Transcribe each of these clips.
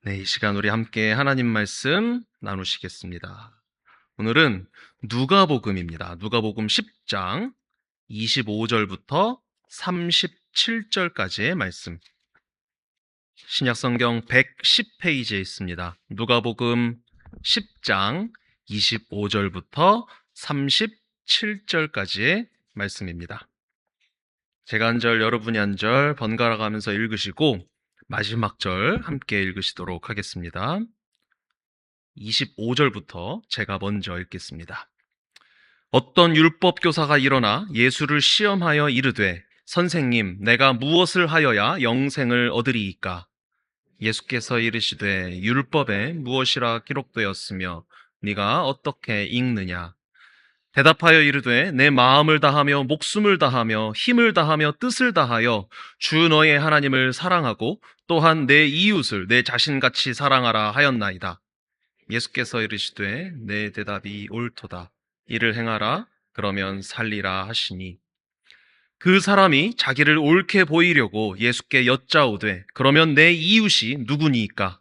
네, 이 시간 우리 함께 하나님 말씀 나누시겠습니다. 오늘은 누가복음입니다. 누가복음 10장 25절부터 37절까지의 말씀. 신약성경 110페이지에 있습니다. 누가복음 10장 25절부터 37절까지의 말씀입니다. 제가 한 절, 여러분이 한 절 번갈아 가면서 읽으시고 마지막 절 함께 읽으시도록 하겠습니다. 25절부터 제가 먼저 읽겠습니다. 어떤 율법 교사가 일어나 예수를 시험하여 이르되 선생님, 내가 무엇을 하여야 영생을 얻으리이까? 예수께서 이르시되 율법에 무엇이라 기록되었으며 네가 어떻게 읽느냐? 대답하여 이르되 내 마음을 다하며 목숨을 다하며 힘을 다하며 뜻을 다하여 주 너의 하나님을 사랑하고 또한 내 이웃을 내 자신같이 사랑하라 하였나이다. 예수께서 이르시되 내 대답이 옳도다. 이를 행하라. 그러면 살리라 하시니 그 사람이 자기를 옳게 보이려고 예수께 여짜오되 그러면 내 이웃이 누구니이까?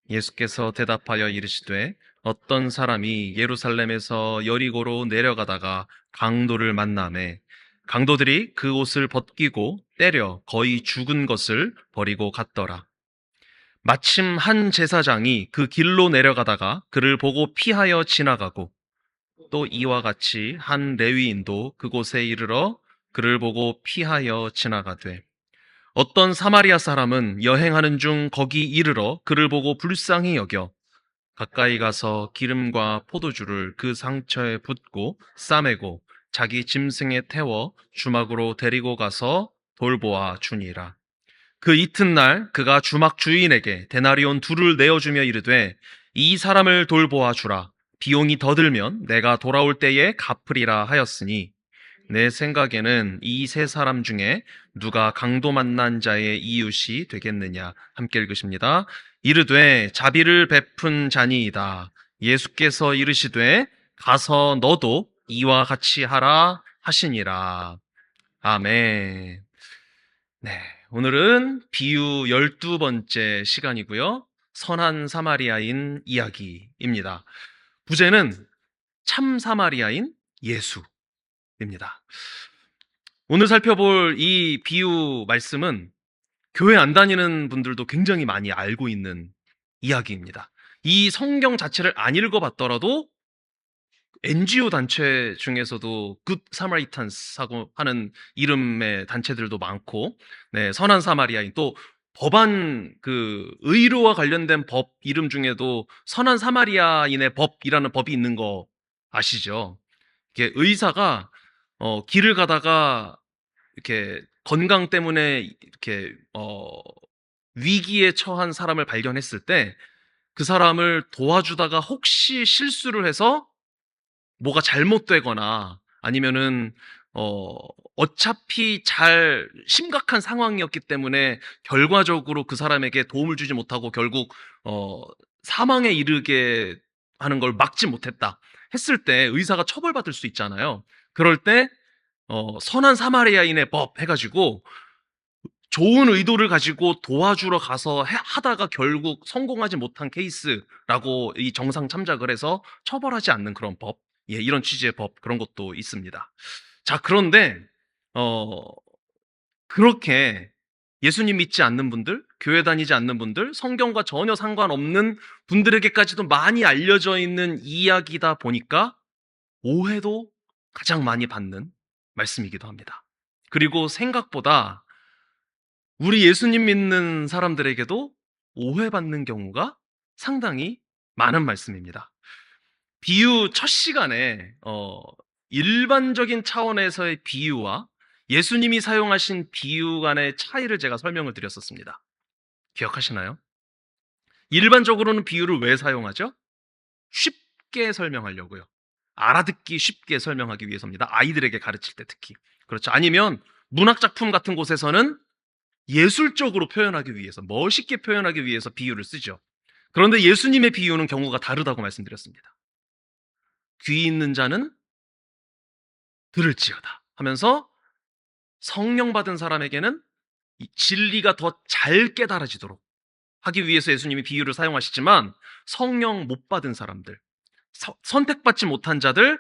예수께서 대답하여 이르시되 어떤 사람이 예루살렘에서 여리고로 내려가다가 강도를 만나매 강도들이 그 옷을 벗기고 때려 거의 죽은 것을 버리고 갔더라. 마침 한 제사장이 그 길로 내려가다가 그를 보고 피하여 지나가고 또 이와 같이 한 레위인도 그곳에 이르러 그를 보고 피하여 지나가되 어떤 사마리아 사람은 여행하는 중 거기 이르러 그를 보고 불쌍히 여겨 가까이 가서 기름과 포도주를 그 상처에 붓고 싸매고 자기 짐승에 태워 주막으로 데리고 가서 돌보아 주니라. 그 이튿날 그가 주막 주인에게 데나리온 둘을 내어주며 이르되 이 사람을 돌보아 주라. 비용이 더 들면 내가 돌아올 때에 갚으리라 하였으니 내 생각에는 이 세 사람 중에 누가 강도 만난 자의 이웃이 되겠느냐. 함께 읽으십니다. 이르되 자비를 베푼 자니이다. 예수께서 이르시되 가서 너도 이와 같이 하라 하시니라. 아멘. 네, 오늘은 비유 12번째 시간이고요. 선한 사마리아인 이야기입니다. 부제는 참 사마리아인 예수입니다. 오늘 살펴볼 이 비유 말씀은 교회 안 다니는 분들도 굉장히 많이 알고 있는 이야기입니다. 이 성경 자체를 안 읽어봤더라도 NGO 단체 중에서도 굿 사마리탄스라고 하는 이름의 단체들도 많고, 네, 선한 사마리아인 또 법안 그 의료와 관련된 법 이름 중에도 선한 사마리아인의 법이라는 법이 있는 거 아시죠? 이게 의사가 길을 가다가 이렇게 건강 때문에 이렇게 위기에 처한 사람을 발견했을 때 그 사람을 도와주다가 혹시 실수를 해서 뭐가 잘못되거나 아니면은 어차피 잘 심각한 상황이었기 때문에 결과적으로 그 사람에게 도움을 주지 못하고 결국 사망에 이르게 하는 걸 막지 못했다 했을 때 의사가 처벌받을 수 있잖아요. 그럴 때 선한 사마리아인의 법 해가지고 좋은 의도를 가지고 도와주러 가서 하다가 결국 성공하지 못한 케이스라고 이 정상 참작을 해서 처벌하지 않는 그런 법, 예, 이런 취지의 법 그런 것도 있습니다. 자, 그런데 어, 그렇게 예수님 믿지 않는 분들, 교회 다니지 않는 분들, 성경과 전혀 상관없는 분들에게까지도 많이 알려져 있는 이야기다 보니까 오해도 가장 많이 받는 말씀이기도 합니다. 그리고 생각보다 우리 예수님 믿는 사람들에게도 오해받는 경우가 상당히 많은 말씀입니다. 비유 첫 시간에 일반적인 차원에서의 비유와 예수님이 사용하신 비유 간의 차이를 제가 설명을 드렸었습니다. 기억하시나요? 일반적으로는 비유를 왜 사용하죠? 쉽게 설명하려고요. 알아듣기 쉽게 설명하기 위해서입니다. 아이들에게 가르칠 때 특히. 그렇죠. 아니면 문학작품 같은 곳에서는 예술적으로 표현하기 위해서, 멋있게 표현하기 위해서 비유를 쓰죠. 그런데 예수님의 비유는 경우가 다르다고 말씀드렸습니다. 귀 있는 자는 들을지어다 하면서 성령 받은 사람에게는 이 진리가 더 잘 깨달아지도록 하기 위해서 예수님이 비유를 사용하시지만 성령 못 받은 사람들, 선택받지 못한 자들,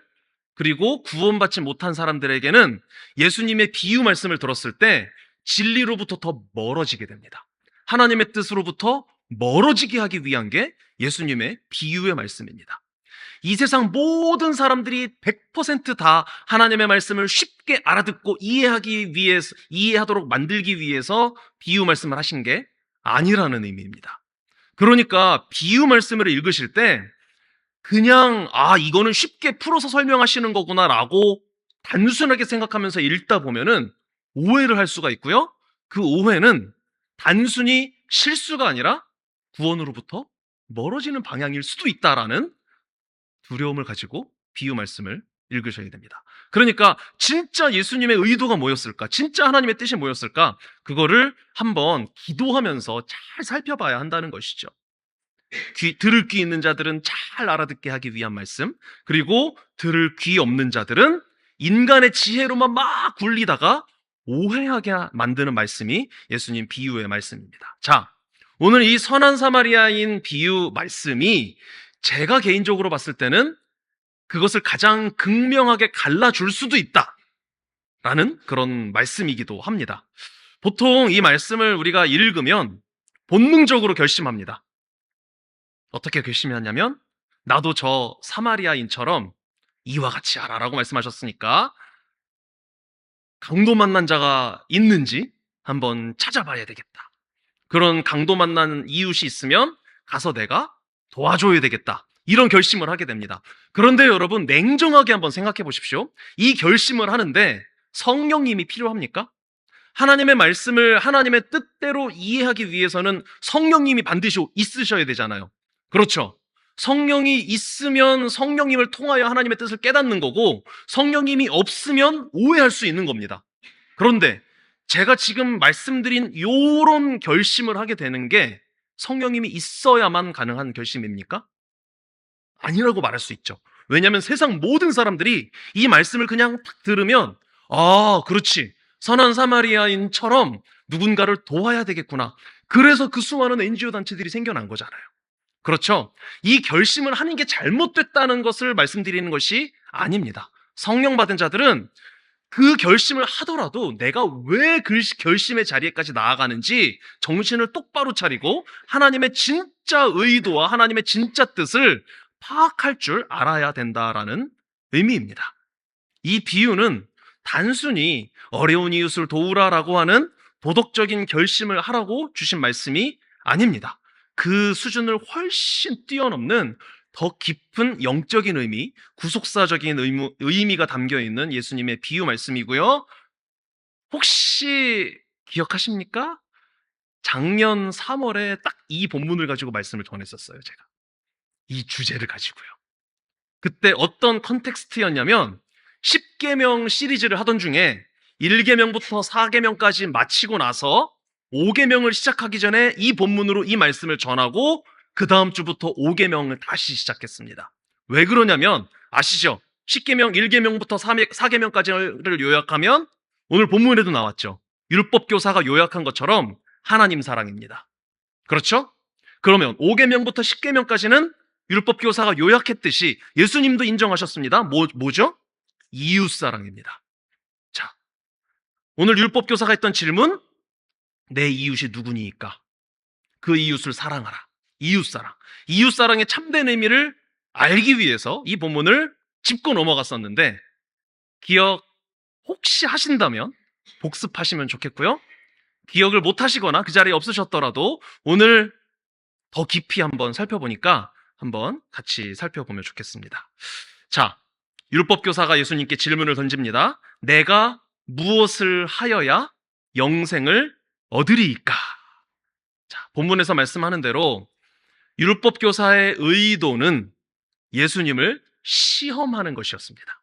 그리고 구원받지 못한 사람들에게는 예수님의 비유 말씀을 들었을 때 진리로부터 더 멀어지게 됩니다. 하나님의 뜻으로부터 멀어지게 하기 위한 게 예수님의 비유의 말씀입니다. 이 세상 모든 사람들이 100%다 하나님의 말씀을 쉽게 알아듣고 이해하도록 만들기 위해서 비유 말씀을 하신 게 아니라는 의미입니다. 그러니까 비유 말씀을 읽으실 때 그냥 이거는 쉽게 풀어서 설명하시는 거구나라고 단순하게 생각하면서 읽다 보면은 오해를 할 수가 있고요. 그 오해는 단순히 실수가 아니라 구원으로부터 멀어지는 방향일 수도 있다라는 두려움을 가지고 비유 말씀을 읽으셔야 됩니다. 그러니까 진짜 예수님의 의도가 뭐였을까? 진짜 하나님의 뜻이 뭐였을까? 그거를 한번 기도하면서 잘 살펴봐야 한다는 것이죠. 들을 귀 있는 자들은 잘 알아듣게 하기 위한 말씀, 그리고 들을 귀 없는 자들은 인간의 지혜로만 막 굴리다가 오해하게 만드는 말씀이 예수님 비유의 말씀입니다. 자, 오늘 이 선한 사마리아인 비유 말씀이 제가 개인적으로 봤을 때는 그것을 가장 극명하게 갈라줄 수도 있다라는 그런 말씀이기도 합니다. 보통 이 말씀을 우리가 읽으면 본능적으로 결심합니다. 어떻게 결심하냐면 나도 저 사마리아인처럼 이와 같이 하라라고 말씀하셨으니까 강도 만난 자가 있는지 한번 찾아봐야 되겠다. 그런 강도 만난 이웃이 있으면 가서 내가 도와줘야 되겠다. 이런 결심을 하게 됩니다. 그런데 여러분 냉정하게 한번 생각해 보십시오. 이 결심을 하는데 성령님이 필요합니까? 하나님의 말씀을 하나님의 뜻대로 이해하기 위해서는 성령님이 반드시 있으셔야 되잖아요. 그렇죠? 성령이 있으면 성령님을 통하여 하나님의 뜻을 깨닫는 거고 성령님이 없으면 오해할 수 있는 겁니다. 그런데 제가 지금 말씀드린 이런 결심을 하게 되는 게 성령님이 있어야만 가능한 결심입니까? 아니라고 말할 수 있죠. 왜냐하면 세상 모든 사람들이 이 말씀을 그냥 딱 들으면 그렇지. 선한 사마리아인처럼 누군가를 도와야 되겠구나. 그래서 그 수많은 NGO 단체들이 생겨난 거잖아요. 그렇죠? 이 결심을 하는 게 잘못됐다는 것을 말씀드리는 것이 아닙니다. 성령 받은 자들은 그 결심을 하더라도 내가 왜 그 결심의 자리에까지 나아가는지 정신을 똑바로 차리고 하나님의 진짜 의도와 하나님의 진짜 뜻을 파악할 줄 알아야 된다라는 의미입니다. 이 비유는 단순히 어려운 이웃을 도우라라고 하는 도덕적인 결심을 하라고 주신 말씀이 아닙니다. 그 수준을 훨씬 뛰어넘는 더 깊은 영적인 의미, 구속사적인 의미가 담겨있는 예수님의 비유 말씀이고요. 혹시 기억하십니까? 작년 3월에 딱 이 본문을 가지고 말씀을 전했었어요, 제가. 이 주제를 가지고요. 그때 어떤 컨텍스트였냐면 10계명 시리즈를 하던 중에 1계명부터 4계명까지 마치고 나서 5계명을 시작하기 전에 이 본문으로 이 말씀을 전하고 그 다음 주부터 5계명을 다시 시작했습니다. 왜 그러냐면 아시죠? 10계명, 1계명부터 4계명까지를 요약하면 오늘 본문에도 나왔죠. 율법교사가 요약한 것처럼 하나님 사랑입니다. 그렇죠? 그러면 5계명부터 10계명까지는 율법교사가 요약했듯이 예수님도 인정하셨습니다. 뭐죠? 이웃사랑입니다. 자, 오늘 율법교사가 했던 질문, 내 이웃이 누구니까? 그 이웃을 사랑하라. 이웃사랑. 이웃사랑의 참된 의미를 알기 위해서 이 본문을 짚고 넘어갔었는데 기억 혹시 하신다면 복습하시면 좋겠고요. 기억을 못 하시거나 그 자리에 없으셨더라도 오늘 더 깊이 한번 살펴보니까 한번 같이 살펴보면 좋겠습니다. 자, 율법교사가 예수님께 질문을 던집니다. 내가 무엇을 하여야 영생을 얻으리이까? 자, 본문에서 말씀하는 대로 율법교사의 의도는 예수님을 시험하는 것이었습니다.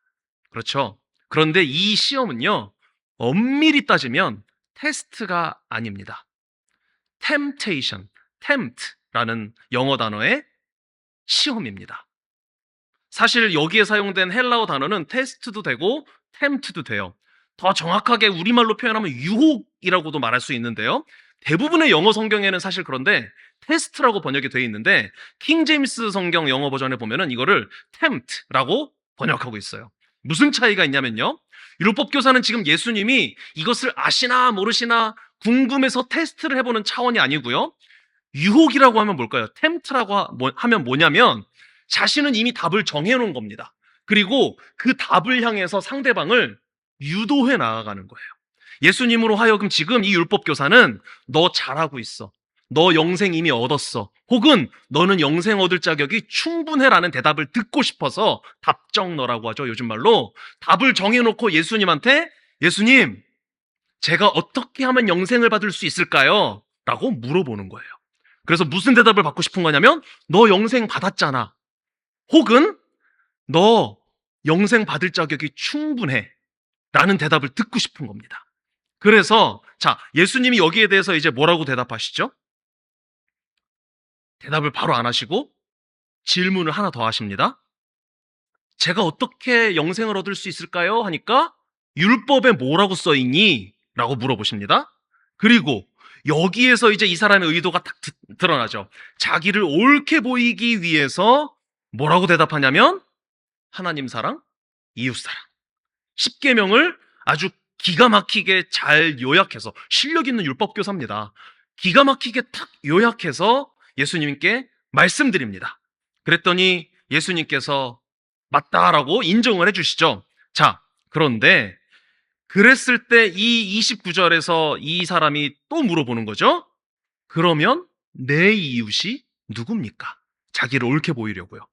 그렇죠? 그런데 이 시험은요, 엄밀히 따지면 테스트가 아닙니다. temptation, tempt라는 영어 단어의 시험입니다. 사실 여기에 사용된 헬라어 단어는 테스트도 되고 tempt도 돼요. 더 정확하게 우리말로 표현하면 유혹이라고도 말할 수 있는데요. 대부분의 영어 성경에는 사실 그런데 테스트라고 번역이 되어 있는데 킹 제임스 성경 영어 버전에 보면은 이거를 tempt라고 번역하고 있어요. 무슨 차이가 있냐면요. 율법 교사는 지금 예수님이 이것을 아시나 모르시나 궁금해서 테스트를 해보는 차원이 아니고요. 유혹이라고 하면 뭘까요? tempt라고 하면 뭐냐면 자신은 이미 답을 정해놓은 겁니다. 그리고 그 답을 향해서 상대방을 유도해 나아가는 거예요. 예수님으로 하여금 지금 이 율법 교사는 너 잘하고 있어. 너 영생 이미 얻었어. 혹은 너는 영생 얻을 자격이 충분해라는 대답을 듣고 싶어서 답정너라고 하죠. 요즘 말로 답을 정해놓고 예수님한테 예수님, 제가 어떻게 하면 영생을 받을 수 있을까요? 라고 물어보는 거예요. 그래서 무슨 대답을 받고 싶은 거냐면 너 영생 받았잖아. 혹은 너 영생 받을 자격이 충분해. 라는 대답을 듣고 싶은 겁니다. 그래서 자, 예수님이 여기에 대해서 이제 뭐라고 대답하시죠? 대답을 바로 안 하시고 질문을 하나 더 하십니다. 제가 어떻게 영생을 얻을 수 있을까요? 하니까 율법에 뭐라고 써 있니? 라고 물어보십니다. 그리고 여기에서 이제 이 사람의 의도가 딱 드러나죠. 자기를 옳게 보이기 위해서 뭐라고 대답하냐면 하나님 사랑, 이웃 사랑. 십계명을 아주 기가 막히게 잘 요약해서 실력 있는 율법 교사입니다. 기가 막히게 탁 요약해서 예수님께 말씀드립니다. 그랬더니 예수님께서 맞다라고 인정을 해주시죠. 자, 그런데 그랬을 때 이 29절에서 이 사람이 또 물어보는 거죠. 그러면 내 이웃이 누굽니까? 자기를 옳게 보이려고요.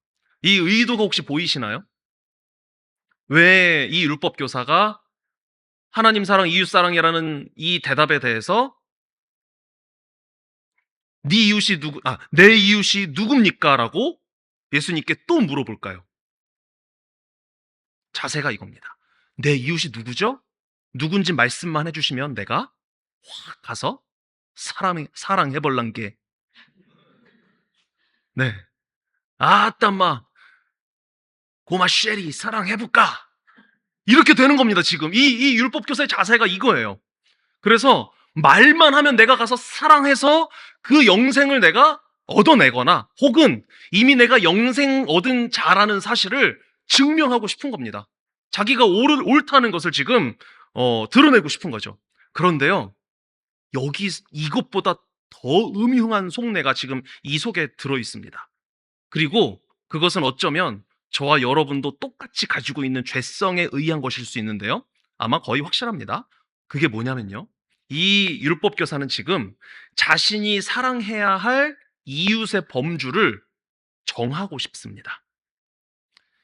이 의도가 혹시 보이시나요? 왜 이 율법 교사가 하나님 사랑, 이웃 사랑이라는 이 대답에 대해서 내 이웃이 누굽니까? 라고 예수님께 또 물어볼까요? 자세가 이겁니다. 내 이웃이 누구죠? 누군지 말씀만 해주시면 내가 확 가서 사랑해볼란게. 네. 아따마, 고마 쉐리, 사랑해볼까? 이렇게 되는 겁니다, 지금. 이 율법 교사의 자세가 이거예요. 그래서 말만 하면 내가 가서 사랑해서 그 영생을 내가 얻어내거나 혹은 이미 내가 영생 얻은 자라는 사실을 증명하고 싶은 겁니다. 자기가 옳다는 것을 지금 드러내고 싶은 거죠. 그런데요, 여기 이것보다 더 음흉한 속내가 지금 이 속에 들어 있습니다. 그리고 그것은 어쩌면 저와 여러분도 똑같이 가지고 있는 죄성에 의한 것일 수 있는데요. 아마 거의 확실합니다. 그게 뭐냐면요. 이 율법 교사는 지금 자신이 사랑해야 할 이웃의 범주를 정하고 싶습니다.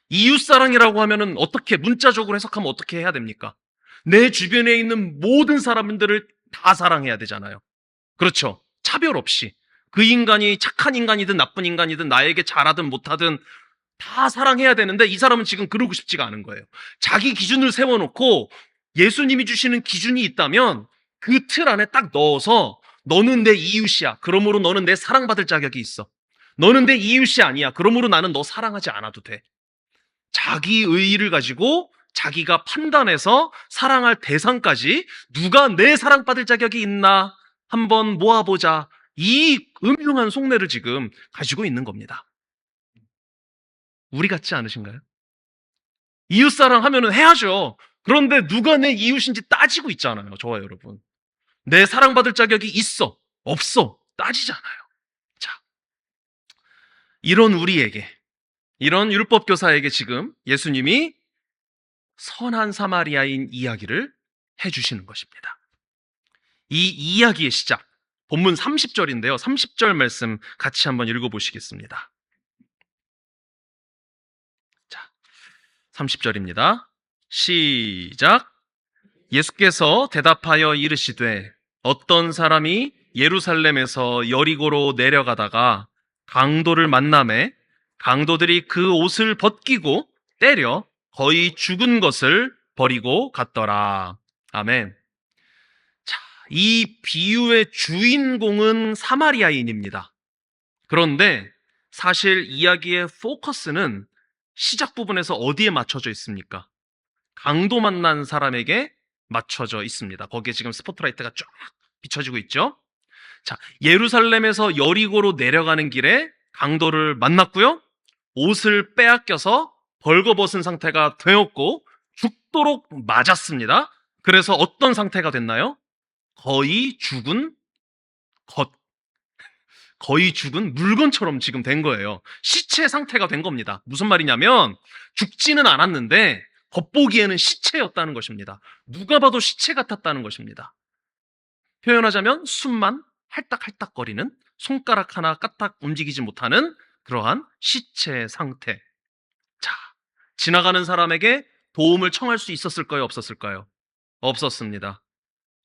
이웃 사랑이라고 하면은 어떻게 문자적으로 해석하면 어떻게 해야 됩니까? 내 주변에 있는 모든 사람들을 다 사랑해야 되잖아요. 그렇죠. 차별 없이. 그 인간이 착한 인간이든 나쁜 인간이든 나에게 잘하든 못하든 다 사랑해야 되는데 이 사람은 지금 그러고 싶지가 않은 거예요. 자기 기준을 세워놓고 예수님이 주시는 기준이 있다면 그 틀 안에 딱 넣어서 너는 내 이웃이야. 그러므로 너는 내 사랑받을 자격이 있어. 너는 내 이웃이 아니야. 그러므로 나는 너 사랑하지 않아도 돼. 자기 의의를 가지고 자기가 판단해서 사랑할 대상까지 누가 내 사랑받을 자격이 있나 한번 모아보자. 이 음흉한 속내를 지금 가지고 있는 겁니다. 우리 같지 않으신가요? 이웃사랑 하면은 해야죠. 그런데 누가 내 이웃인지 따지고 있잖아요. 저와 여러분. 내 사랑받을 자격이 있어, 없어 따지잖아요. 자, 이런 우리에게, 이런 율법교사에게 지금 예수님이 선한 사마리아인 이야기를 해주시는 것입니다. 이 이야기의 시작, 본문 30절인데요. 30절 말씀 같이 한번 읽어보시겠습니다. 자, 30절입니다. 시작. 예수께서 대답하여 이르시되 어떤 사람이 예루살렘에서 여리고로 내려가다가 강도를 만나매 강도들이 그 옷을 벗기고 때려 거의 죽은 것을 버리고 갔더라. 아멘. 자, 이 비유의 주인공은 사마리아인입니다. 그런데 사실 이야기의 포커스는 시작 부분에서 어디에 맞춰져 있습니까? 강도 만난 사람에게 맞춰져 있습니다. 거기에 지금 스포트라이트가 쫙 비춰지고 있죠. 자, 예루살렘에서 여리고로 내려가는 길에 강도를 만났고요. 옷을 빼앗겨서 벌거벗은 상태가 되었고 죽도록 맞았습니다. 그래서 어떤 상태가 됐나요? 거의 죽은 것, 거의 죽은 물건처럼 지금 된 거예요. 시체 상태가 된 겁니다. 무슨 말이냐면 죽지는 않았는데 겉보기에는 시체였다는 것입니다. 누가 봐도 시체 같았다는 것입니다. 표현하자면 숨만 할딱할딱거리는, 손가락 하나 까딱 움직이지 못하는 그러한 시체 상태. 자, 지나가는 사람에게 도움을 청할 수 있었을까요? 없었을까요? 없었습니다.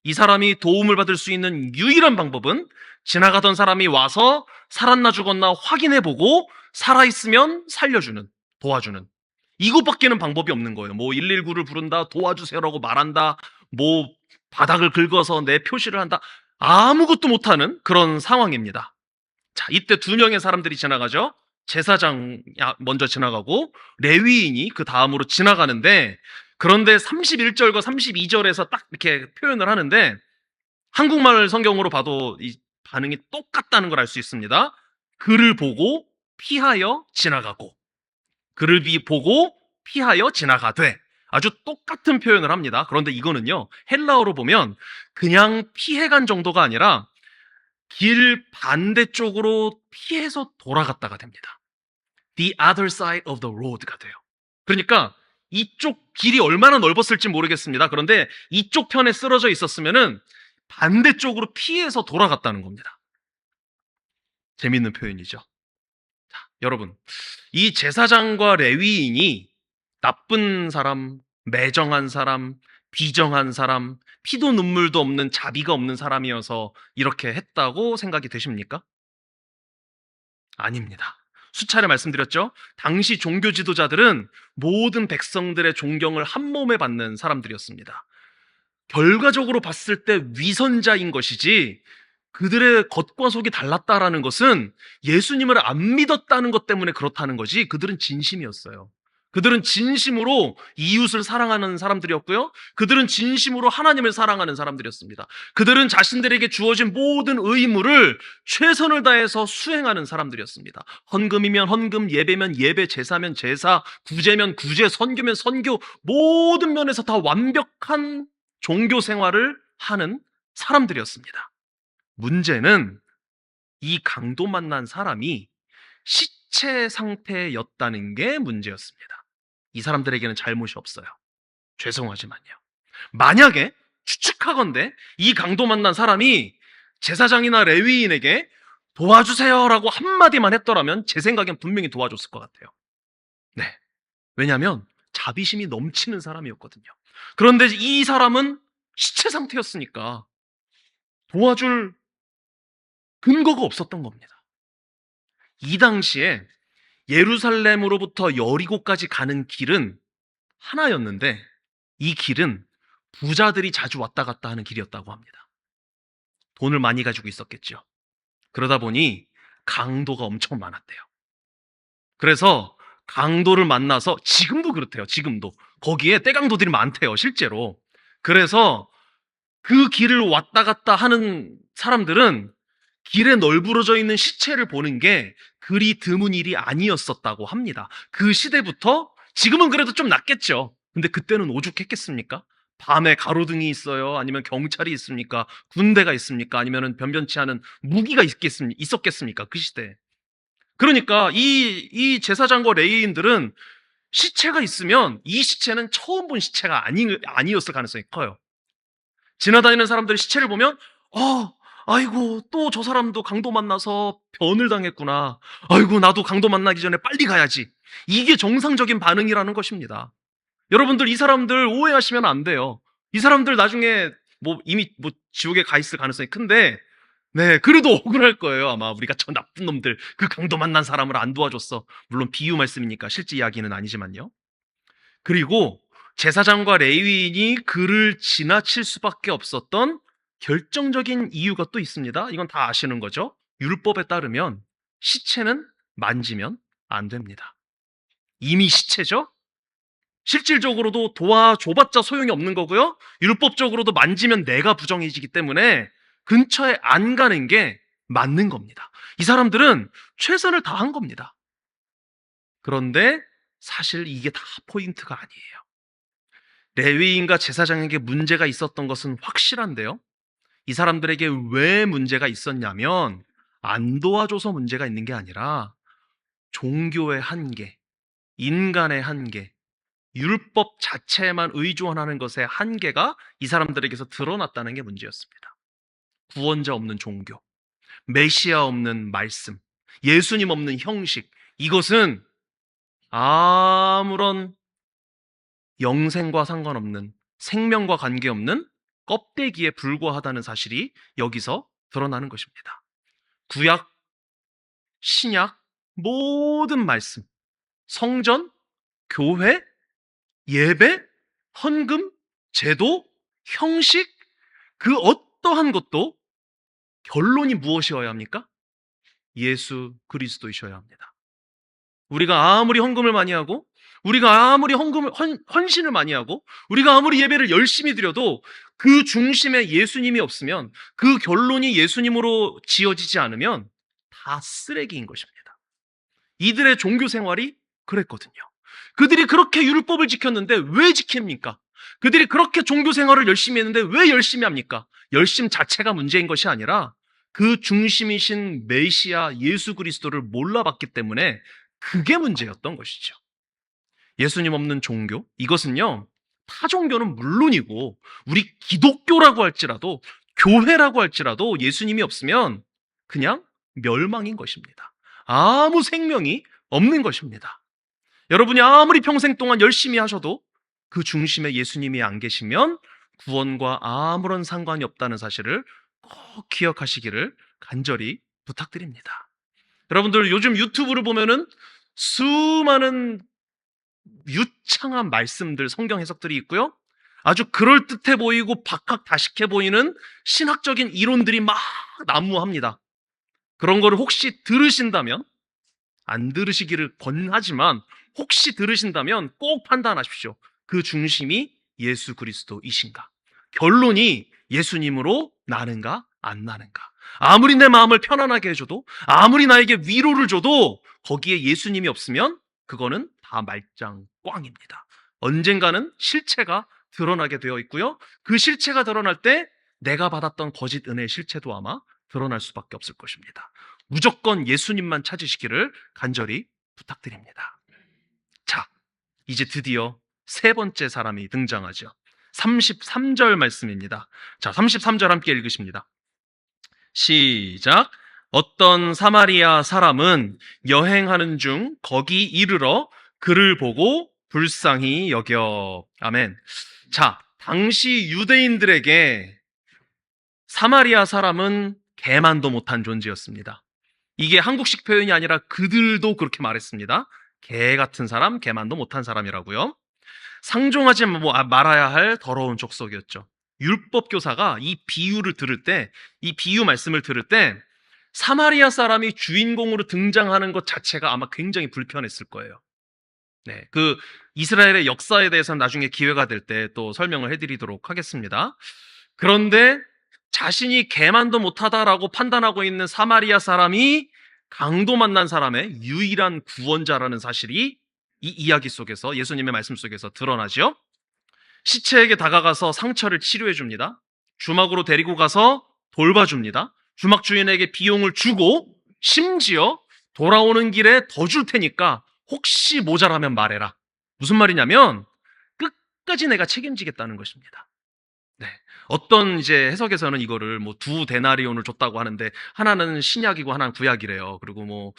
이 사람이 도움을 받을 수 있는 유일한 방법은 지나가던 사람이 와서 살았나 죽었나 확인해보고 살아있으면 살려주는, 도와주는, 이것밖에는 방법이 없는 거예요. 뭐 119를 부른다, 도와주세요라고 말한다, 뭐 바닥을 긁어서 내 표시를 한다, 아무것도 못하는 그런 상황입니다. 자, 이때 두 명의 사람들이 지나가죠. 제사장이 먼저 지나가고 레위인이 그 다음으로 지나가는데, 그런데 31절과 32절에서 딱 이렇게 표현을 하는데 한국말 성경으로 봐도 이 반응이 똑같다는 걸 알 수 있습니다. 그를 보고 피하여 지나가고, 그를 보고 피하여 지나가되, 아주 똑같은 표현을 합니다. 그런데 이거는요, 헬라어로 보면 그냥 피해간 정도가 아니라 길 반대쪽으로 피해서 돌아갔다가 됩니다. The other side of the road가 돼요. 그러니까 이쪽 길이 얼마나 넓었을지 모르겠습니다. 그런데 이쪽 편에 쓰러져 있었으면은 반대쪽으로 피해서 돌아갔다는 겁니다. 재밌는 표현이죠. 자, 여러분, 이 제사장과 레위인이 나쁜 사람, 매정한 사람, 비정한 사람, 피도 눈물도 없는 자비가 없는 사람이어서 이렇게 했다고 생각이 되십니까? 아닙니다. 수차례 말씀드렸죠? 당시 종교 지도자들은 모든 백성들의 존경을 한 몸에 받는 사람들이었습니다. 결과적으로 봤을 때 위선자인 것이지, 그들의 겉과 속이 달랐다라는 것은 예수님을 안 믿었다는 것 때문에 그렇다는 거지, 그들은 진심이었어요. 그들은 진심으로 이웃을 사랑하는 사람들이었고요. 그들은 진심으로 하나님을 사랑하는 사람들이었습니다. 그들은 자신들에게 주어진 모든 의무를 최선을 다해서 수행하는 사람들이었습니다. 헌금이면 헌금, 예배면 예배, 제사면 제사, 구제면 구제, 선교면 선교, 모든 면에서 다 완벽한 종교 생활을 하는 사람들이었습니다. 문제는 이 강도 만난 사람이 시체 상태였다는 게 문제였습니다. 이 사람들에게는 잘못이 없어요. 죄송하지만요. 만약에 추측하건대 이 강도 만난 사람이 제사장이나 레위인에게 도와주세요라고 한마디만 했더라면 제 생각엔 분명히 도와줬을 것 같아요. 네. 왜냐하면 자비심이 넘치는 사람이었거든요. 그런데 이 사람은 시체 상태였으니까 도와줄 근거가 없었던 겁니다. 이 당시에 예루살렘으로부터 여리고까지 가는 길은 하나였는데 이 길은 부자들이 자주 왔다 갔다 하는 길이었다고 합니다. 돈을 많이 가지고 있었겠죠. 그러다 보니 강도가 엄청 많았대요. 그래서 강도를 만나서, 지금도 그렇대요. 지금도 거기에 떼강도들이 많대요, 실제로. 그래서 그 길을 왔다 갔다 하는 사람들은 길에 널브러져 있는 시체를 보는 게 그리 드문 일이 아니었었다고 합니다. 그 시대부터, 지금은 그래도 좀 낫겠죠. 근데 그때는 오죽했겠습니까? 밤에 가로등이 있어요? 아니면 경찰이 있습니까? 군대가 있습니까? 아니면 변변치 않은 무기가 있었겠습니까? 그 시대에. 그러니까 이 제사장과 레위인들은 시체가 있으면 이 시체는 처음 본 시체가 아니었을 가능성이 커요. 지나다니는 사람들이 시체를 보면 아이고, 또 저 사람도 강도 만나서 변을 당했구나. 아이고, 나도 강도 만나기 전에 빨리 가야지. 이게 정상적인 반응이라는 것입니다. 여러분들, 이 사람들 오해하시면 안 돼요. 이 사람들 나중에 이미 지옥에 가 있을 가능성이 큰데, 네, 그래도 억울할 거예요. 아마 우리가 저 나쁜 놈들, 그 강도 만난 사람을 안 도와줬어. 물론 비유 말씀이니까 실제 이야기는 아니지만요. 그리고 제사장과 레위인이 그를 지나칠 수밖에 없었던 결정적인 이유가 또 있습니다. 이건 다 아시는 거죠? 율법에 따르면 시체는 만지면 안 됩니다. 이미 시체죠? 실질적으로도 도와줘봤자 소용이 없는 거고요. 율법적으로도 만지면 내가 부정해지기 때문에 근처에 안 가는 게 맞는 겁니다. 이 사람들은 최선을 다한 겁니다. 그런데 사실 이게 다 포인트가 아니에요. 레위인과 제사장에게 문제가 있었던 것은 확실한데요. 이 사람들에게 왜 문제가 있었냐면 안 도와줘서 문제가 있는 게 아니라 종교의 한계, 인간의 한계, 율법 자체에만 의존하는 것의 한계가 이 사람들에게서 드러났다는 게 문제였습니다. 구원자 없는 종교, 메시아 없는 말씀, 예수님 없는 형식, 이것은 아무런 영생과 상관없는, 생명과 관계없는 껍데기에 불과하다는 사실이 여기서 드러나는 것입니다. 구약, 신약, 모든 말씀, 성전, 교회, 예배, 헌금, 제도, 형식, 그 어떠한 것도 결론이 무엇이어야 합니까? 예수 그리스도이셔야 합니다. 우리가 아무리 헌금을 많이 하고, 우리가 아무리 헌신을 많이 하고, 우리가 아무리 예배를 열심히 드려도 그 중심에 예수님이 없으면, 그 결론이 예수님으로 지어지지 않으면 다 쓰레기인 것입니다. 이들의 종교 생활이 그랬거든요. 그들이 그렇게 율법을 지켰는데 왜 지킵니까? 그들이 그렇게 종교 생활을 열심히 했는데 왜 열심히 합니까? 열심 자체가 문제인 것이 아니라 그 중심이신 메시아 예수 그리스도를 몰라봤기 때문에 그게 문제였던 것이죠. 예수님 없는 종교, 이것은요, 타 종교는 물론이고 우리 기독교라고 할지라도, 교회라고 할지라도 예수님이 없으면 그냥 멸망인 것입니다. 아무 생명이 없는 것입니다. 여러분이 아무리 평생 동안 열심히 하셔도 그 중심에 예수님이 안 계시면 구원과 아무런 상관이 없다는 사실을 꼭 기억하시기를 간절히 부탁드립니다. 여러분들 요즘 유튜브를 보면은 수많은 유창한 말씀들, 성경 해석들이 있고요. 아주 그럴듯해 보이고 박학다식해 보이는 신학적인 이론들이 막 난무합니다. 그런 거를 혹시 들으신다면, 안 들으시기를 권하지만 혹시 들으신다면 꼭 판단하십시오. 그 중심이 예수 그리스도이신가? 결론이 예수님으로 나는가 안 나는가? 아무리 내 마음을 편안하게 해줘도, 아무리 나에게 위로를 줘도 거기에 예수님이 없으면 그거는 다 말짱 꽝입니다. 언젠가는 실체가 드러나게 되어 있고요. 그 실체가 드러날 때 내가 받았던 거짓 은혜의 실체도 아마 드러날 수밖에 없을 것입니다. 무조건 예수님만 찾으시기를 간절히 부탁드립니다. 자, 이제 드디어 세 번째 사람이 등장하죠. 33절 말씀입니다. 자, 33절 함께 읽으십니다. 시작. 어떤 사마리아 사람은 여행하는 중 거기 이르러 그를 보고 불쌍히 여겨. 아멘. 자, 당시 유대인들에게 사마리아 사람은 개만도 못한 존재였습니다. 이게 한국식 표현이 아니라 그들도 그렇게 말했습니다. 개 같은 사람, 개만도 못한 사람이라고요. 상종하지 말아야 할 더러운 족속이었죠. 율법 교사가 이 비유를 들을 때, 이 비유 말씀을 들을 때 사마리아 사람이 주인공으로 등장하는 것 자체가 아마 굉장히 불편했을 거예요. 네, 그 이스라엘의 역사에 대해서는 나중에 기회가 될 때 또 설명을 해드리도록 하겠습니다. 그런데 자신이 개만도 못하다라고 판단하고 있는 사마리아 사람이 강도 만난 사람의 유일한 구원자라는 사실이 이 이야기 속에서, 예수님의 말씀 속에서 드러나죠. 시체에게 다가가서 상처를 치료해 줍니다. 주막으로 데리고 가서 돌봐줍니다. 주막 주인에게 비용을 주고 심지어 돌아오는 길에 더 줄 테니까 혹시 모자라면 말해라. 무슨 말이냐면 끝까지 내가 책임지겠다는 것입니다. 네. 어떤 이제 해석에서는 이거를 뭐 2데나리온을 줬다고 하는데 하나는 신약이고 하나는 구약이래요. 그리고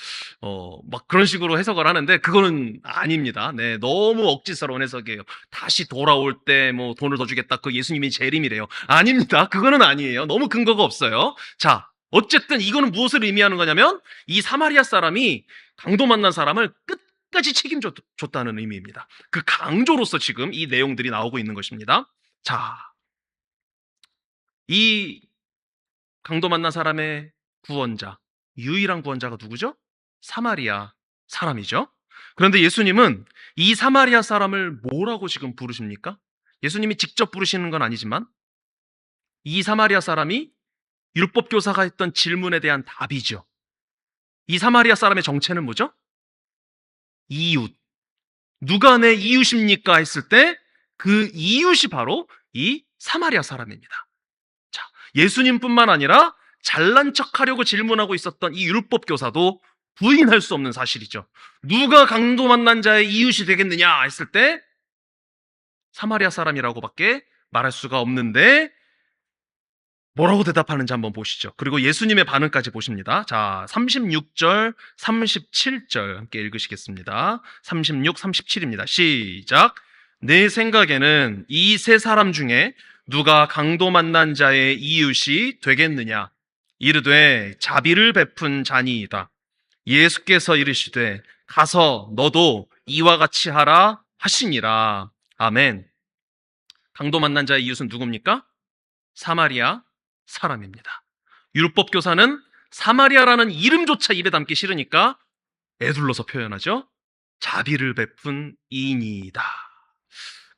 막 그런 식으로 해석을 하는데 그거는 아닙니다. 네. 너무 억지스러운 해석이에요. 다시 돌아올 때 뭐 돈을 더 주겠다. 그 예수님이 재림이래요. 아닙니다. 그거는 아니에요. 너무 근거가 없어요. 자, 어쨌든 이거는 무엇을 의미하는 거냐면 이 사마리아 사람이 강도 만난 사람을 끝까지 책임졌다는 의미입니다. 그 강조로서 지금 이 내용들이 나오고 있는 것입니다. 자, 이 강도 만난 사람의 구원자, 유일한 구원자가 누구죠? 사마리아 사람이죠. 그런데 예수님은 이 사마리아 사람을 뭐라고 지금 부르십니까? 예수님이 직접 부르시는 건 아니지만 이 사마리아 사람이 율법 교사가 했던 질문에 대한 답이죠. 이 사마리아 사람의 정체는 뭐죠? 이웃. 누가 내 이웃입니까? 했을 때 그 이웃이 바로 이 사마리아 사람입니다. 자, 예수님뿐만 아니라 잘난 척하려고 질문하고 있었던 이 율법 교사도 부인할 수 없는 사실이죠. 누가 강도 만난 자의 이웃이 되겠느냐 했을 때 사마리아 사람이라고밖에 말할 수가 없는데 뭐라고 대답하는지 한번 보시죠. 그리고 예수님의 반응까지 보십니다. 자, 36절, 37절 함께 읽으시겠습니다. 36, 37입니다. 시작. 내 생각에는 이 세 사람 중에 누가 강도 만난 자의 이웃이 되겠느냐? 이르되 자비를 베푼 자니이다. 예수께서 이르시되 가서 너도 이와 같이 하라 하시니라. 아멘. 강도 만난 자의 이웃은 누굽니까? 사마리아 사람입니다. 율법 교사는 사마리아라는 이름조차 입에 담기 싫으니까 애둘러서 표현하죠. 자비를 베푼 이인이다.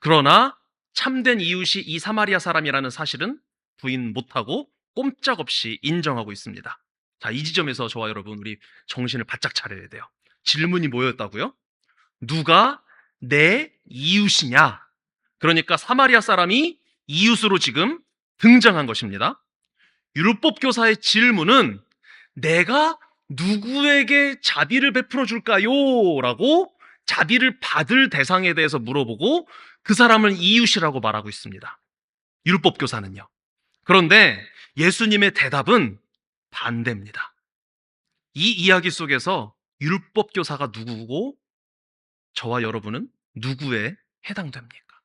그러나 참된 이웃이 이 사마리아 사람이라는 사실은 부인 못하고 꼼짝없이 인정하고 있습니다. 자, 이 지점에서 저와 여러분 우리 정신을 바짝 차려야 돼요. 질문이 뭐였다고요? 누가 내 이웃이냐? 그러니까 사마리아 사람이 이웃으로 지금 등장한 것입니다. 율법 교사의 질문은 내가 누구에게 자비를 베풀어 줄까요? 라고 자비를 받을 대상에 대해서 물어보고 그 사람을 이웃이라고 말하고 있습니다. 율법 교사는요. 그런데 예수님의 대답은 반대입니다. 이 이야기 속에서 율법 교사가 누구고 저와 여러분은 누구에 해당됩니까?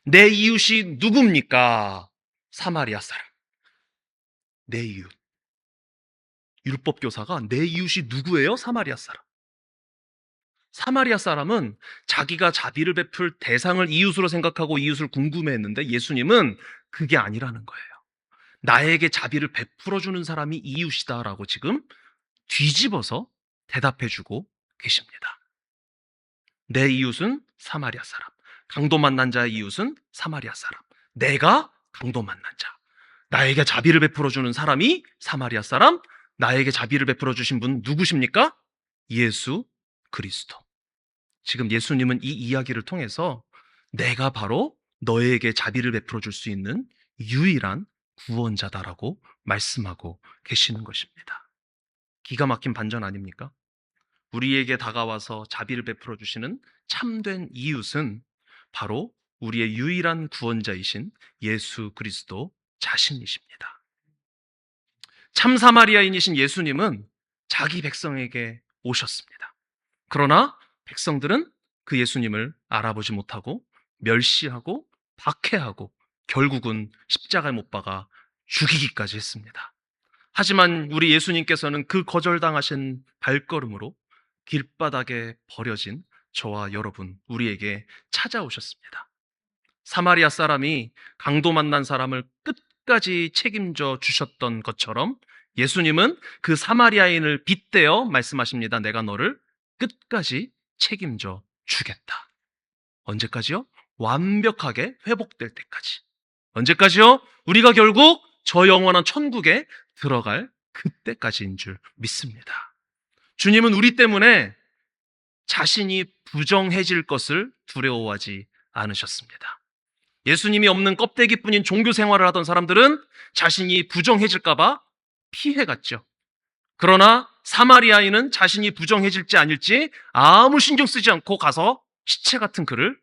내 이웃이 누굽니까? 사마리아 사람. 내 이웃. 율법 교사가 내 이웃이 누구예요? 사마리아 사람. 사마리아 사람은 자기가 자비를 베풀 대상을 이웃으로 생각하고 이웃을 궁금해했는데 예수님은 그게 아니라는 거예요. 나에게 자비를 베풀어주는 사람이 이웃이다라고 지금 뒤집어서 대답해주고 계십니다. 내 이웃은 사마리아 사람. 강도 만난 자의 이웃은 사마리아 사람. 내가 강도 만난 자. 나에게 자비를 베풀어주는 사람이 사마리아 사람. 나에게 자비를 베풀어주신 분 누구십니까? 예수 그리스도. 지금 예수님은 이 이야기를 통해서 내가 바로 너에게 자비를 베풀어 줄 수 있는 유일한 구원자다라고 말씀하고 계시는 것입니다. 기가 막힌 반전 아닙니까? 우리에게 다가와서 자비를 베풀어 주시는 참된 이웃은 바로 우리의 유일한 구원자이신 예수 그리스도 자신이십니다. 참 사마리아인이신 예수님은 자기 백성에게 오셨습니다. 그러나 백성들은 그 예수님을 알아보지 못하고 멸시하고 박해하고 결국은 십자가에 못 박아 죽이기까지 했습니다. 하지만 우리 예수님께서는 그 거절당하신 발걸음으로 길바닥에 버려진 저와 여러분, 우리에게 찾아오셨습니다. 사마리아 사람이 강도 만난 사람을 끝까지 책임져 주셨던 것처럼 예수님은 그 사마리아인을 빗대어 말씀하십니다. 내가 너를 끝까지 책임져 주겠다. 언제까지요? 완벽하게 회복될 때까지. 언제까지요? 우리가 결국 저 영원한 천국에 들어갈 그때까지인 줄 믿습니다. 주님은 우리 때문에 자신이 부정해질 것을 두려워하지 않으셨습니다. 예수님이 없는 껍데기뿐인 종교 생활을 하던 사람들은 자신이 부정해질까봐 피해갔죠. 그러나 사마리아인은 자신이 부정해질지 아닐지 아무 신경 쓰지 않고 가서 시체 같은 그를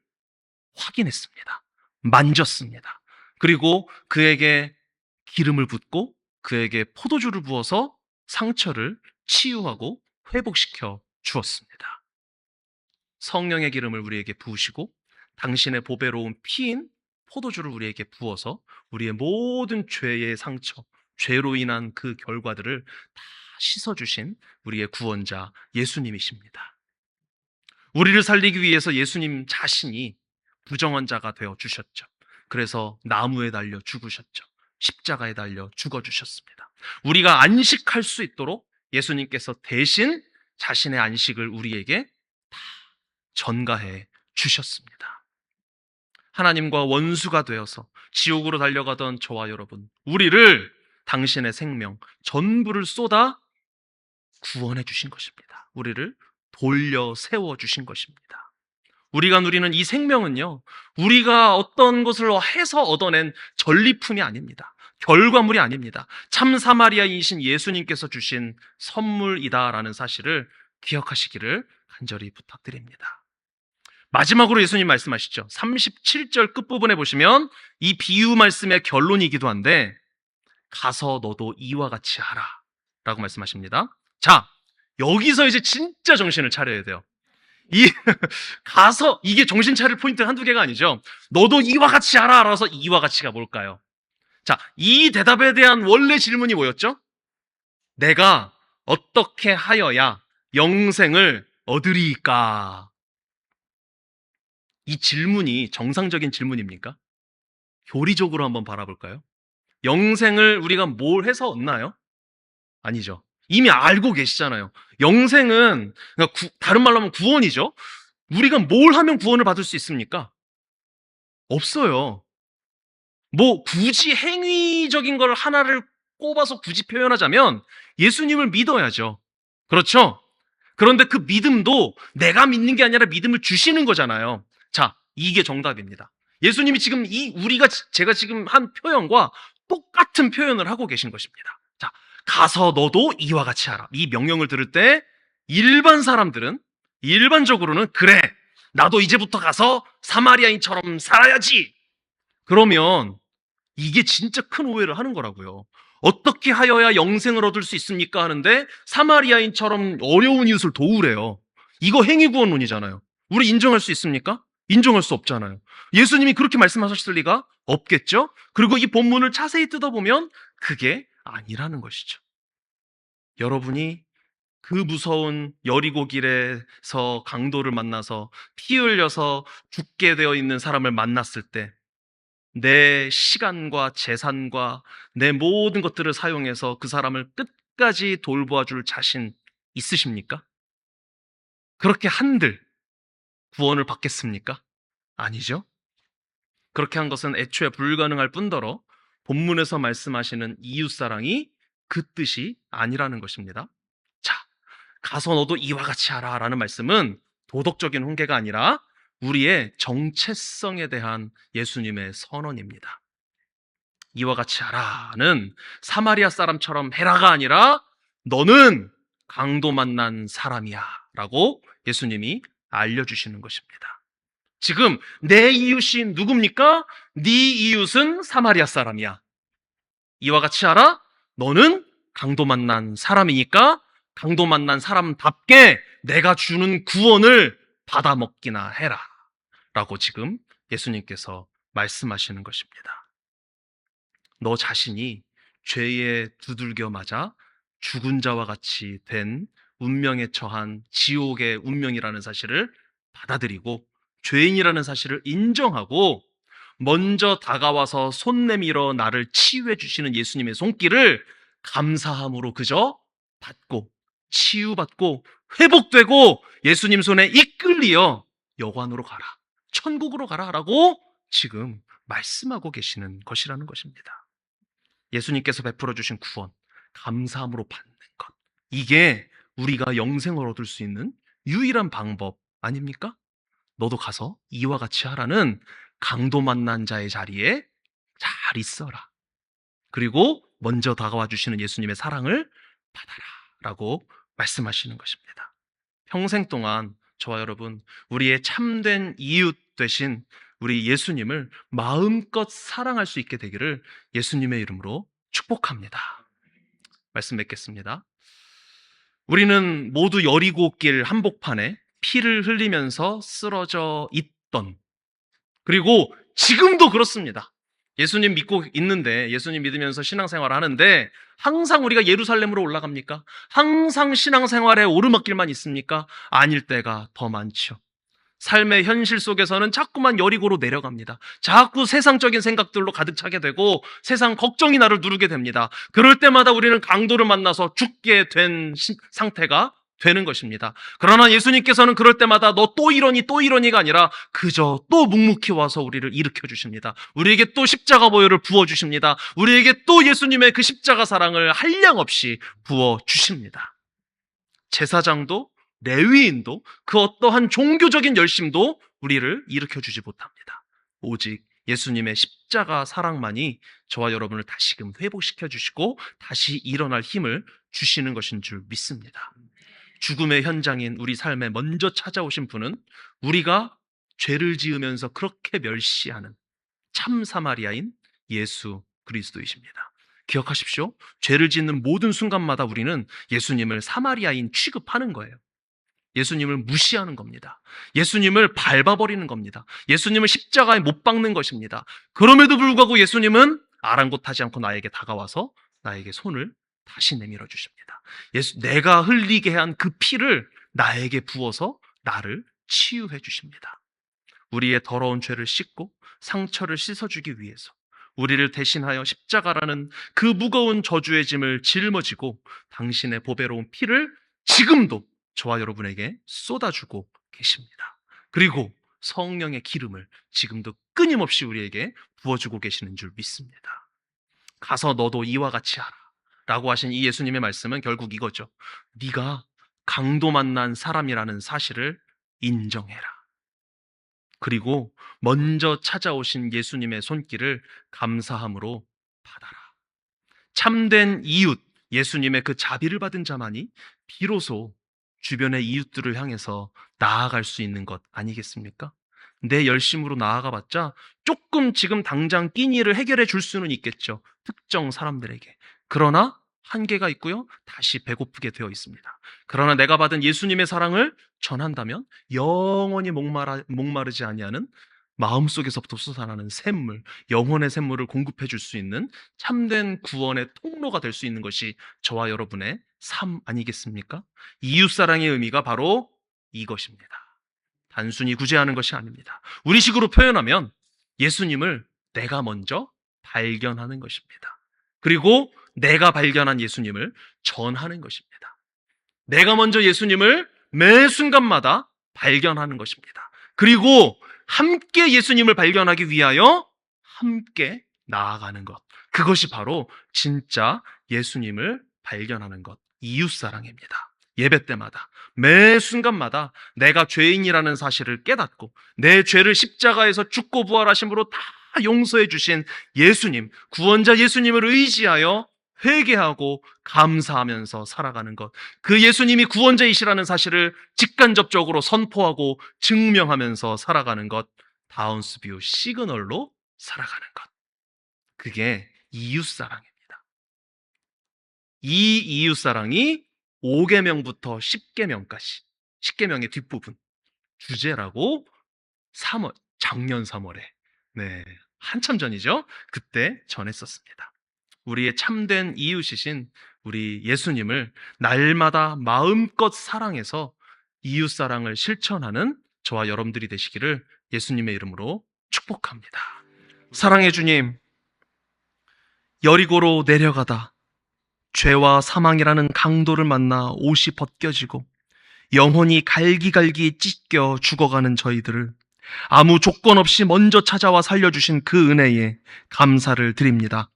확인했습니다. 만졌습니다. 그리고 그에게 기름을 붓고 그에게 포도주를 부어서 상처를 치유하고 회복시켜 주었습니다. 성령의 기름을 우리에게 부으시고 당신의 보배로운 피인 포도주를 우리에게 부어서 우리의 모든 죄의 상처, 죄로 인한 그 결과들을 다 씻어주신 우리의 구원자 예수님이십니다. 우리를 살리기 위해서 예수님 자신이 부정한 자가 되어 주셨죠. 그래서 나무에 달려 죽으셨죠. 십자가에 달려 죽어주셨습니다. 우리가 안식할 수 있도록 예수님께서 대신 자신의 안식을 우리에게 다 전가해 주셨습니다. 하나님과 원수가 되어서 지옥으로 달려가던 저와 여러분, 우리를 당신의 생명, 전부를 쏟아 구원해 주신 것입니다. 우리를 돌려 세워 주신 것입니다. 우리가 누리는 이 생명은요, 우리가 어떤 것을 해서 얻어낸 전리품이 아닙니다. 결과물이 아닙니다. 참 사마리아이신 예수님께서 주신 선물이다라는 사실을 기억하시기를 간절히 부탁드립니다. 마지막으로 예수님 말씀하시죠. 37절 끝부분에 보시면 이 비유 말씀의 결론이기도 한데, 가서 너도 이와 같이 하라 라고 말씀하십니다. 자, 여기서 이제 진짜 정신을 차려야 돼요. 가서, 이게 정신 차릴 포인트 한두 개가 아니죠. 너도 이와 같이 하라 라서 이와 같이가 뭘까요? 자, 이 대답에 대한 원래 질문이 뭐였죠? 내가 어떻게 하여야 영생을 얻으리까? 이 질문이 정상적인 질문입니까? 교리적으로 한번 바라볼까요? 영생을 우리가 뭘 해서 얻나요? 아니죠. 이미 알고 계시잖아요. 영생은, 그러니까 다른 말로 하면 구원이죠. 우리가 뭘 하면 구원을 받을 수 있습니까? 없어요. 뭐 굳이 행위적인 걸 하나를 꼽아서 굳이 표현하자면 예수님을 믿어야죠. 그렇죠? 그런데 그 믿음도 내가 믿는 게 아니라 믿음을 주시는 거잖아요. 자, 이게 정답입니다. 예수님이 지금 제가 지금 한 표현과 똑같은 표현을 하고 계신 것입니다. 자, 가서 너도 이와 같이 하라. 이 명령을 들을 때 일반적으로는 그래, 나도 이제부터 가서 사마리아인처럼 살아야지. 그러면 이게 진짜 큰 오해를 하는 거라고요. 어떻게 하여야 영생을 얻을 수 있습니까? 하는데 사마리아인처럼 어려운 이웃을 도우래요. 이거 행위구원론이잖아요. 우리 인정할 수 있습니까? 인정할 수 없잖아요. 예수님이 그렇게 말씀하셨을 리가 없겠죠? 그리고 이 본문을 자세히 뜯어보면 그게 아니라는 것이죠. 여러분이 그 무서운 여리고 길에서 강도를 만나서 피 흘려서 죽게 되어 있는 사람을 만났을 때 내 시간과 재산과 내 모든 것들을 사용해서 그 사람을 끝까지 돌보아 줄 자신 있으십니까? 그렇게 한들 구원을 받겠습니까? 아니죠. 그렇게 한 것은 애초에 불가능할 뿐더러 본문에서 말씀하시는 이웃사랑이 그 뜻이 아니라는 것입니다. 자, 가서 너도 이와 같이 하라 라는 말씀은 도덕적인 훈계가 아니라 우리의 정체성에 대한 예수님의 선언입니다. 이와 같이 하라는 사마리아 사람처럼 해라가 아니라 너는 강도 만난 사람이야 라고 예수님이 알려주시는 것입니다. 지금 내 이웃이 누굽니까? 네 이웃은 사마리아 사람이야. 이와 같이 하라. 너는 강도 만난 사람이니까 강도 만난 사람답게 내가 주는 구원을 받아먹기나 해라 라고 지금 예수님께서 말씀하시는 것입니다. 너 자신이 죄에 두들겨 맞아 죽은 자와 같이 된 운명에 처한 지옥의 운명이라는 사실을 받아들이고 죄인이라는 사실을 인정하고 먼저 다가와서 손 내밀어 나를 치유해 주시는 예수님의 손길을 감사함으로 그저 받고 치유받고 회복되고 예수님 손에 이끌리어 여관으로 가라, 천국으로 가라라고 지금 말씀하고 계시는 것이라는 것입니다. 예수님께서 베풀어 주신 구원, 감사함으로 받는 것, 이게 우리가 영생을 얻을 수 있는 유일한 방법 아닙니까? 너도 가서 이와 같이 하라는 강도 만난 자의 자리에 잘 있어라. 그리고 먼저 다가와 주시는 예수님의 사랑을 받아라 라고 말씀하시는 것입니다. 평생 동안 저와 여러분, 우리의 참된 이웃 되신 우리 예수님을 마음껏 사랑할 수 있게 되기를 예수님의 이름으로 축복합니다. 말씀 맺겠습니다. 우리는 모두 여리고 길 한복판에 피를 흘리면서 쓰러져 있던, 그리고 지금도 그렇습니다. 예수님 믿고 있는데, 예수님 믿으면서 신앙생활을 하는데 항상 우리가 예루살렘으로 올라갑니까? 항상 신앙생활에 오르막길만 있습니까? 아닐 때가 더 많죠. 삶의 현실 속에서는 자꾸만 여리고로 내려갑니다. 자꾸 세상적인 생각들로 가득 차게 되고 세상 걱정이 나를 누르게 됩니다. 그럴 때마다 우리는 강도를 만나서 죽게 된 상태가 되는 것입니다. 그러나 예수님께서는 그럴 때마다 너 또 이러니 또 이러니가 아니라 그저 또 묵묵히 와서 우리를 일으켜 주십니다. 우리에게 또 십자가 보혈을 부어 주십니다. 우리에게 또 예수님의 그 십자가 사랑을 한량없이 부어 주십니다. 제사장도 레위인도 그 어떠한 종교적인 열심도 우리를 일으켜 주지 못합니다. 오직 예수님의 십자가 사랑만이 저와 여러분을 다시금 회복시켜 주시고 다시 일어날 힘을 주시는 것인 줄 믿습니다. 죽음의 현장인 우리 삶에 먼저 찾아오신 분은 우리가 죄를 지으면서 그렇게 멸시하는 참 사마리아인 예수 그리스도이십니다. 기억하십시오. 죄를 짓는 모든 순간마다 우리는 예수님을 사마리아인 취급하는 거예요. 예수님을 무시하는 겁니다. 예수님을 밟아버리는 겁니다. 예수님을 십자가에 못 박는 것입니다. 그럼에도 불구하고 예수님은 아랑곳하지 않고 나에게 다가와서 나에게 손을 다시 내밀어 주십니다. 내가 흘리게 한 그 피를 나에게 부어서 나를 치유해 주십니다. 우리의 더러운 죄를 씻고 상처를 씻어주기 위해서 우리를 대신하여 십자가라는 그 무거운 저주의 짐을 짊어지고 당신의 보배로운 피를 지금도 저와 여러분에게 쏟아주고 계십니다. 그리고 성령의 기름을 지금도 끊임없이 우리에게 부어주고 계시는 줄 믿습니다. 가서 너도 이와 같이 하라 라고 하신 이 예수님의 말씀은 결국 이거죠. 네가 강도 만난 사람이라는 사실을 인정해라. 그리고 먼저 찾아오신 예수님의 손길을 감사함으로 받아라. 참된 이웃, 예수님의 그 자비를 받은 자만이 비로소 주변의 이웃들을 향해서 나아갈 수 있는 것 아니겠습니까? 내 열심으로 나아가봤자 조금 지금 당장 끼니를 해결해 줄 수는 있겠죠. 특정 사람들에게. 그러나 한계가 있고요. 다시 배고프게 되어 있습니다. 그러나 내가 받은 예수님의 사랑을 전한다면 영원히 목마르지 아니하는 마음속에서부터 솟아나는 샘물, 영혼의 샘물을 공급해 줄 수 있는 참된 구원의 통로가 될 수 있는 것이 저와 여러분의 삶 아니겠습니까? 이웃사랑의 의미가 바로 이것입니다. 단순히 구제하는 것이 아닙니다. 우리식으로 표현하면 예수님을 내가 먼저 발견하는 것입니다. 그리고 내가 발견한 예수님을 전하는 것입니다. 내가 먼저 예수님을 매 순간마다 발견하는 것입니다. 그리고 함께 예수님을 발견하기 위하여 함께 나아가는 것. 그것이 바로 진짜 예수님을 발견하는 것. 이웃사랑입니다. 예배 때마다 매 순간마다 내가 죄인이라는 사실을 깨닫고 내 죄를 십자가에서 죽고 부활하심으로 다 용서해 주신 예수님, 구원자 예수님을 의지하여 회개하고 감사하면서 살아가는 것. 그 예수님이 구원자이시라는 사실을 직간접적으로 선포하고 증명하면서 살아가는 것. 다운스뷰 시그널로 살아가는 것. 그게 이웃사랑입니다. 이 이웃사랑이 5계명부터 10계명까지 10계명의 뒷부분 주제라고 작년 3월에 한참 전이죠. 그때 전했었습니다. 우리의 참된 이웃이신 우리 예수님을 날마다 마음껏 사랑해서 이웃사랑을 실천하는 저와 여러분들이 되시기를 예수님의 이름으로 축복합니다. 사랑의 주님, 여리고로 내려가다 죄와 사망이라는 강도를 만나 옷이 벗겨지고 영혼이 갈기갈기 찢겨 죽어가는 저희들을 아무 조건 없이 먼저 찾아와 살려주신 그 은혜에 감사를 드립니다.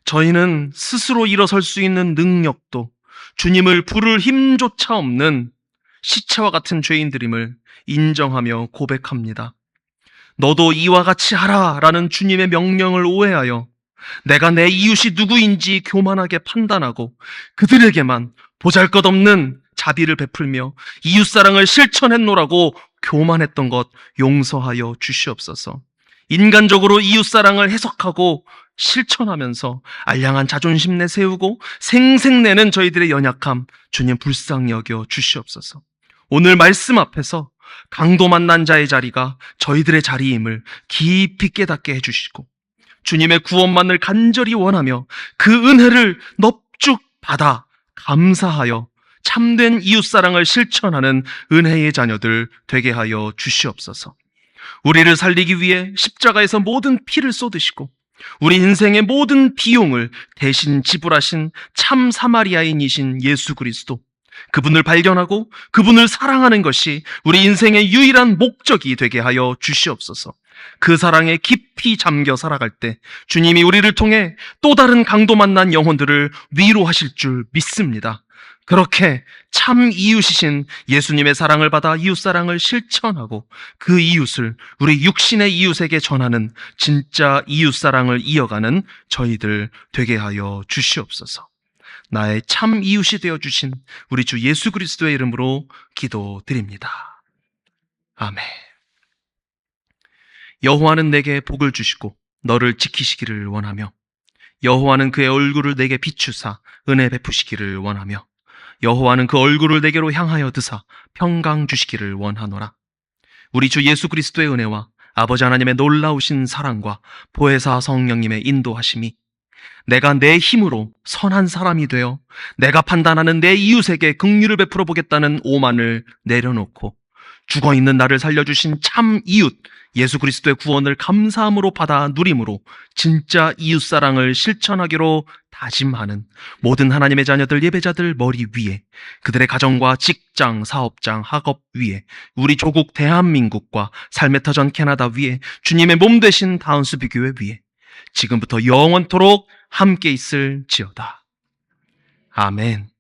저희는 스스로 일어설 수 있는 능력도 주님을 부를 힘조차 없는 시체와 같은 죄인들임을 인정하며 고백합니다. 너도 이와 같이 하라 라는 주님의 명령을 오해하여 내가 내 이웃이 누구인지 교만하게 판단하고 그들에게만 보잘것없는 자비를 베풀며 이웃사랑을 실천했노라고 교만했던 것 용서하여 주시옵소서. 인간적으로 이웃사랑을 해석하고 실천하면서 알량한 자존심 내세우고 생색내는 저희들의 연약함 주님 불쌍히 여겨 주시옵소서. 오늘 말씀 앞에서 강도 만난 자의 자리가 저희들의 자리임을 깊이 깨닫게 해주시고 주님의 구원만을 간절히 원하며 그 은혜를 넙죽 받아 감사하여 참된 이웃사랑을 실천하는 은혜의 자녀들 되게 하여 주시옵소서. 우리를 살리기 위해 십자가에서 모든 피를 쏟으시고 우리 인생의 모든 비용을 대신 지불하신 참 사마리아인이신 예수 그리스도, 그분을 발견하고 그분을 사랑하는 것이 우리 인생의 유일한 목적이 되게 하여 주시옵소서. 그 사랑에 깊이 잠겨 살아갈 때 주님이 우리를 통해 또 다른 강도 만난 영혼들을 위로하실 줄 믿습니다. 그렇게 참 이웃이신 예수님의 사랑을 받아 이웃사랑을 실천하고 그 이웃을 우리 육신의 이웃에게 전하는 진짜 이웃사랑을 이어가는 저희들 되게 하여 주시옵소서. 나의 참 이웃이 되어주신 우리 주 예수 그리스도의 이름으로 기도드립니다. 아멘. 여호와는 내게 복을 주시고 너를 지키시기를 원하며 여호와는 그의 얼굴을 내게 비추사 은혜 베푸시기를 원하며 여호와는 그 얼굴을 내게로 향하여 드사 평강 주시기를 원하노라. 우리 주 예수 그리스도의 은혜와 아버지 하나님의 놀라우신 사랑과 보혜사 성령님의 인도하심이 내가 내 힘으로 선한 사람이 되어 내가 판단하는 내 이웃에게 긍휼을 베풀어 보겠다는 오만을 내려놓고 죽어있는 나를 살려주신 참 이웃 예수 그리스도의 구원을 감사함으로 받아 누림으로 진짜 이웃사랑을 실천하기로 다짐하는 모든 하나님의 자녀들 예배자들 머리 위에 그들의 가정과 직장, 사업장, 학업 위에 우리 조국 대한민국과 삶의 터전 캐나다 위에 주님의 몸 되신 다운스비교회 위에 지금부터 영원토록 함께 있을지어다. 아멘.